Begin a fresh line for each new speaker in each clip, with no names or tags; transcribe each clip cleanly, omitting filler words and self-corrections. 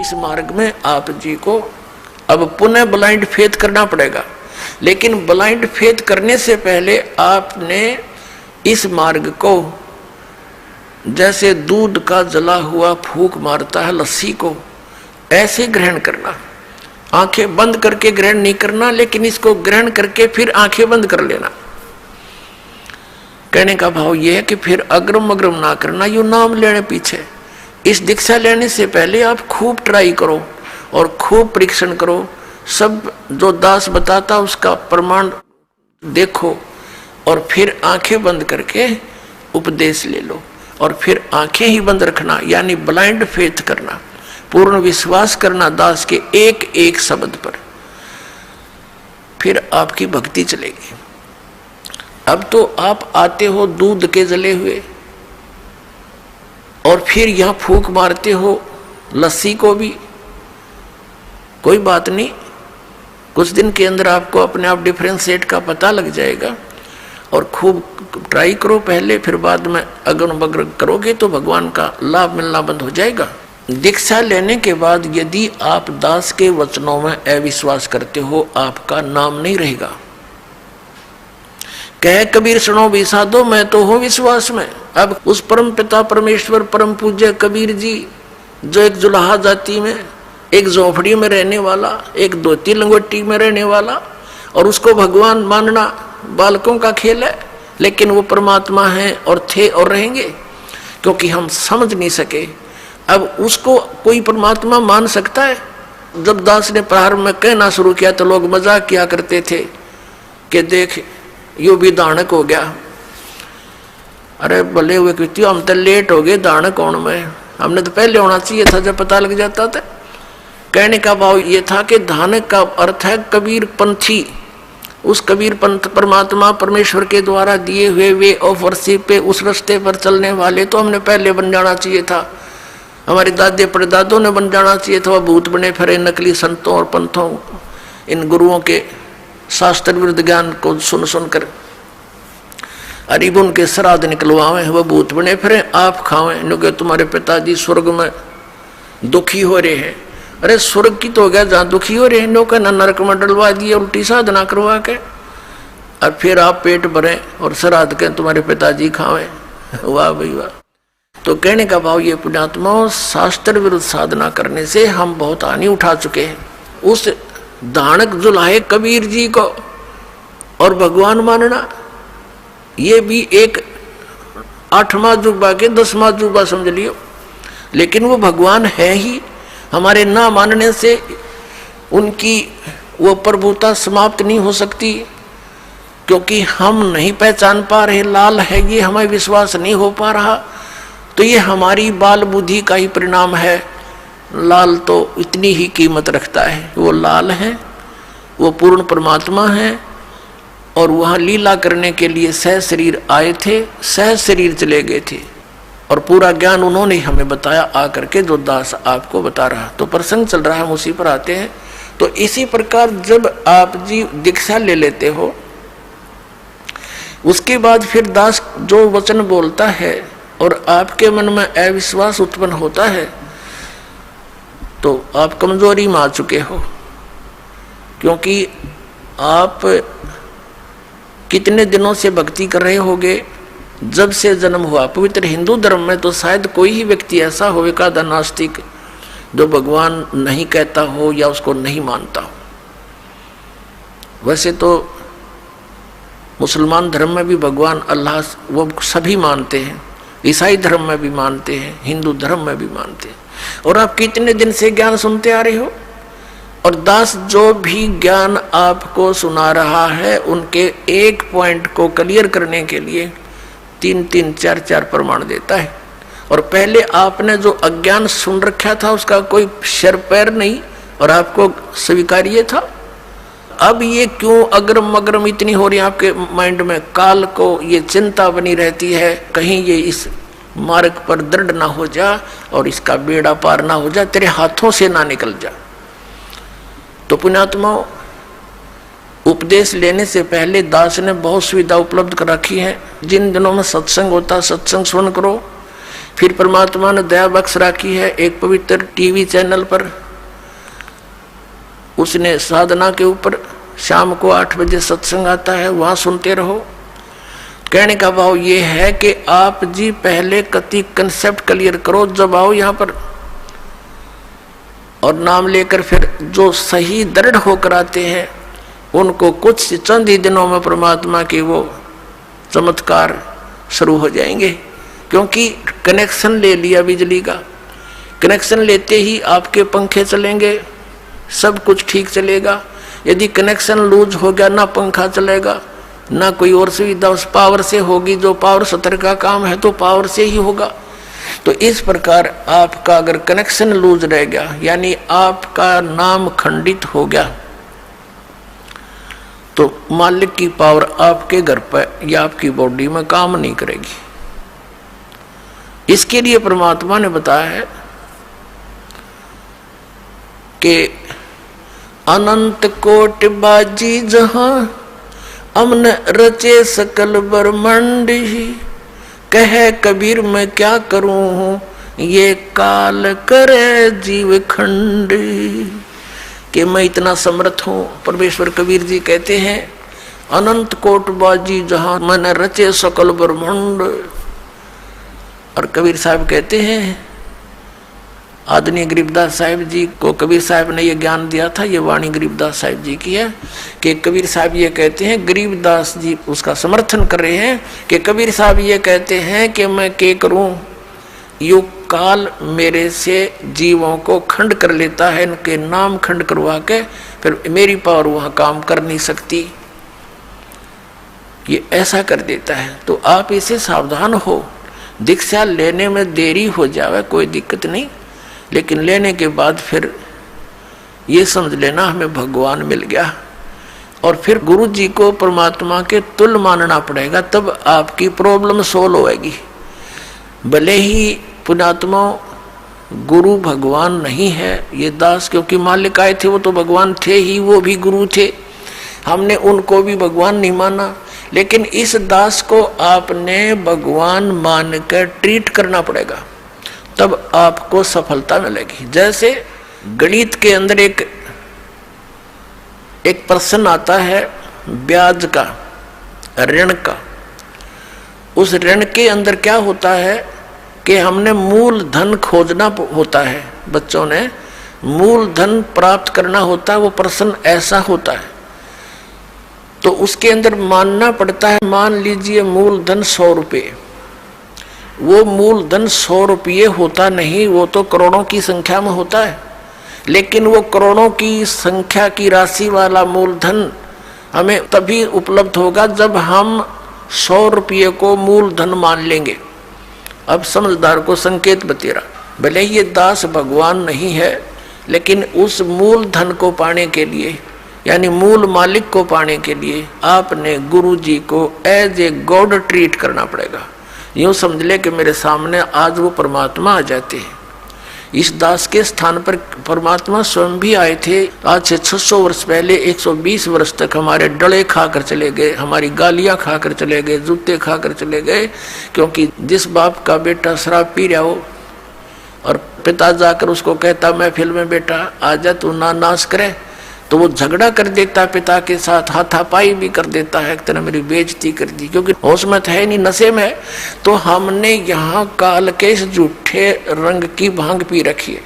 इस मार्ग में आप जी को अब पुनः ब्लाइंड फेथ करना पड़ेगा। लेकिन ब्लाइंड फेथ करने से पहले आपने इस मार्ग को जैसे दूध का जला हुआ फूंक मारता है लस्सी को, ऐसे ग्रहण करना। आंखें बंद करके ग्रहण नहीं करना, लेकिन इसको ग्रहण करके फिर आंखें बंद कर लेना। कहने का भाव यह है कि फिर अग्रम अग्रम ना करना, यू नाम लेने पीछे। इस दीक्षा लेने से पहले आप खूब ट्राई करो और खूब परीक्षण करो, सब जो दास बताता उसका प्रमाण देखो और फिर आंखें बंद करके उपदेश ले लो। और फिर आंखें ही बंद रखना, यानी ब्लाइंड फेथ करना, पूर्ण विश्वास करना दास के एक एक शब्द पर, फिर आपकी भक्ति चलेगी। अब तो आप आते हो दूध के जले हुए और फिर यहां फूंक मारते हो लस्सी को भी, कोई बात नहीं, कुछ दिन के अंदर आपको अपने आप डिफरेंशिएट का पता लग जाएगा। और खूब ट्राई करो पहले, फिर बाद में अगर बगर करोगे तो भगवान का लाभ मिलना बंद हो जाएगा। दीक्षा लेने के बाद यदि आप दास के वचनों में अविश्वास करते हो, आपका नाम नहीं रहेगा। कह कबीर सुनो भी साधो, मैं तो हूं विश्वास में। अब उस परम पिता परमेश्वर परम पूज्य कबीर जी, जो एक जुलाहा जाति में, एक झोपड़ी में रहने वाला, एक धोती लंगोटी में रहने वाला, और उसको भगवान मानना बालकों का खेल है, लेकिन वो परमात्मा हैं और थे और रहेंगे, क्योंकि हम समझ नहीं सके। अब उसको कोई परमात्मा मान सकता है? जब दास ने प्रारंभ में कहना शुरू किया तो लोग मजाक किया करते थे कि देख यो भी दानक हो गया। अरे भले हुए कृति, हम तो लेट हो गए दानक होने में, हमने तो पहले होना चाहिए था जब पता लग जाता था। कहने का भाव ये था कि दानक का अर्थ है कबीर पंथी, उस कबीर पंथ परमात्मा परमेश्वर के द्वारा दिए हुए वे ऑफ वर्शिप पे, उस रास्ते पर चलने वाले तो हमने पहले बन जाना चाहिए था। हमारे दादे परदादों ने बन जाना चाहिए था। वह भूत बने फिरे नकली संतों और पंथों, इन गुरुओं के शास्त्र विरुद्ध ज्ञान को सुन सुनकर अरिबुन के श्राद्ध निकलवावे, वह भूत बने फिरे आप खावें, क्योंकि तुम्हारे पिताजी स्वर्ग में दुखी हो रहे हैं। अरे स्वर्ग की तो हो गया जहाँ दुखी हो रहे हैं, नौका नरक में डलवा दिए उल्टी साधना करवा के, और फिर आप पेट भरें और श्राद्ध के तुम्हारे पिताजी खावें। वाह भाई वाह। तो कहने का भाव ये पुण्यात्माओं, शास्त्र विरुद्ध साधना करने से हम बहुत हानि उठा चुके हैं। उस दानक जुलाहे कबीर जी को और भगवान मानना, ये भी एक 8वां जुबा के 10वां जुबा समझ लियो, लेकिन वो भगवान है ही। हमारे ना मानने से उनकी वो प्रभुता समाप्त नहीं हो सकती, क्योंकि हम नहीं पहचान पा रहे लाल है ये, हमें विश्वास नहीं हो पा रहा, तो ये हमारी बाल बुद्धि का ही परिणाम है। लाल तो इतनी ही कीमत रखता है, वो लाल है, वो पूर्ण परमात्मा है, और वहाँ लीला करने के लिए सह शरीर आए थे, सह शरीर चले गए थे, और पूरा ज्ञान उन्होंने हमें बताया आकर के, जो दास आपको बता रहा। तो प्रसंग चल रहा है, हम उसी पर आते हैं। तो इसी प्रकार जब आप जी दीक्षा ले लेते हो, उसके बाद फिर दास जो वचन बोलता है और आपके मन में अविश्वास उत्पन्न होता है, तो आप कमजोरी में आ चुके हो, क्योंकि आप कितने दिनों से भक्ति कर रहे होगे, जब से जन्म हुआ। पवित्र हिंदू धर्म में तो शायद कोई ही व्यक्ति ऐसा होगा नास्तिक जो भगवान नहीं कहता हो या उसको नहीं मानता हो। वैसे तो मुसलमान धर्म में भी भगवान अल्लाह वो सभी मानते हैं, ईसाई धर्म में भी मानते हैं, हिंदू धर्म में भी मानते हैं। और आप कितने दिन से ज्ञान सुनते आ रहे हो, और दास जो भी ज्ञान आपको सुना रहा है उनके एक पॉइंट को क्लियर करने के लिए 3-3, 4-4 प्रमाण देता है। और पहले आपने जो अज्ञान सुन रखा था उसका कोई सिर पैर नहीं, और आपको स्वीकार्य था। अब ये क्यों अग्रम अग्रम इतनी हो रही है आपके माइंड में, काल को ये चिंता बनी रहती है, कहीं ये इस मार्ग पर दृढ़ ना हो जा और इसका बेड़ा पार ना हो जा, तेरे हाथों से ना निकल जा। तो पुण्यात्माओं, उपदेश लेने से पहले दास ने बहुत सुविधा उपलब्ध कर रखी है। जिन दिनों में सत्संग होता सत्संग सुन करो, फिर परमात्मा ने दया बख्श रखी है, एक पवित्र टीवी चैनल पर उसने साधना के ऊपर शाम को 8 बजे सत्संग आता है, वहां सुनते रहो। कहने का भाव ये है कि आप जी पहले कति कंसेप्ट क्लियर करो, जब आओ यहाँ पर और नाम लेकर फिर जो सही दृढ़ होकर आते हैं उनको कुछ चंद ही दिनों में परमात्मा के वो चमत्कार शुरू हो जाएंगे। क्योंकि कनेक्शन ले लिया बिजली का, कनेक्शन लेते ही आपके पंखे चलेंगे, सब कुछ ठीक चलेगा। यदि कनेक्शन लूज हो गया, ना पंखा चलेगा ना कोई और सुविधा, उस पावर से होगी। जो पावर सत्र का काम है तो पावर से ही होगा। तो इस प्रकार आपका अगर कनेक्शन लूज रह गया, यानी आपका नाम खंडित हो गया, तो मालिक की पावर आपके घर पर या आपकी बॉडी में काम नहीं करेगी। इसके लिए परमात्मा ने बताया है कि अनंत कोट बाजी जहां अमन रचे सकल ब्रह्मांड ही, कहे कबीर मैं क्या करूं ये काल करे जीव खंड। कि मैं इतना समर्थ हूं। परमेश्वर कबीर जी कहते हैं अनंत कोट बाजी जहां मन रचे सकल ब्रह्मांड। और कबीर साहब कहते हैं, आदरणीय गरीबदास साहिब जी को कबीर साहब ने ये ज्ञान दिया था, ये वाणी गरीबदास साहिब जी की है कि कबीर साहब ये कहते हैं, गरीबदास जी उसका समर्थन कर रहे हैं कि कबीर साहब ये कहते हैं कि मैं क्या करूं, युग काल मेरे से जीवों को खंड कर लेता है, इनके नाम खंड करवा के फिर मेरी पावर वहां काम कर नहीं सकती, ये ऐसा कर देता है। तो आप इसे सावधान हो। दीक्षा लेने में देरी हो जावे कोई दिक्कत नहीं, लेकिन लेने के बाद फिर ये समझ लेना हमें भगवान मिल गया। और फिर गुरु जी को परमात्मा के तुल्य मानना पड़ेगा, तब आपकी प्रॉब्लम सोल्व होएगी। भले ही पुण्यात्मा गुरु भगवान नहीं है, ये दास क्योंकि मालिक आए थे वो तो भगवान थे ही, वो भी गुरु थे, हमने उनको भी भगवान नहीं माना। लेकिन इस दास को आपने भगवान मानकर ट्रीट करना पड़ेगा, तब आपको सफलता मिलेगी। जैसे गणित के अंदर एक प्रश्न आता है ब्याज का, ऋण का। उस ऋण के अंदर क्या होता है कि हमने मूल धन खोजना होता है, बच्चों ने मूल धन प्राप्त करना होता है, वो प्रश्न ऐसा होता है। तो उसके अंदर मानना पड़ता है, मान लीजिए मूल धन 100 रुपये, वो मूल धन 100 रुपये होता नहीं, वो तो करोड़ों की संख्या में होता है। लेकिन वो करोड़ों की संख्या की राशि वाला मूलधन हमें तभी उपलब्ध होगा जब हम 100 रुपये को मूलधन मान लेंगे। अब समझदार को संकेत बतेरा, भले ये दास भगवान नहीं है, लेकिन उस मूलधन को पाने के लिए, यानी मूल मालिक को पाने के लिए आपने गुरु जी को एज ए गॉड ट्रीट करना पड़ेगा। यूँ समझ ले कि मेरे सामने आज वो परमात्मा आ जाते हैं। इस दास के स्थान पर परमात्मा स्वयं भी आए थे। आज से 600 वर्ष पहले 120 वर्ष तक हमारे डले खाकर चले गए, हमारी गालियां खाकर चले गए, जूते खाकर चले गए। क्योंकि जिस बाप का बेटा शराब पी रहा हो और पिता जाकर उसको कहता महफिल में बेटा आजा तू ना नाश करे, तो वो झगड़ा कर देता पिता के साथ, हाथापाई भी कर देता है, एक तरह मेरी बेइज्जती कर दी, क्योंकि होश में है नहीं, नशे में है। तो हमने यहाँ काल के इस झूठे रंग की भांग पी रखी है।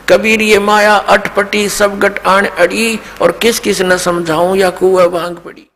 कबीर ये माया अटपटी सब गट आन अड़ी, और किस किस न समझाऊं या कुआ भांग पड़ी।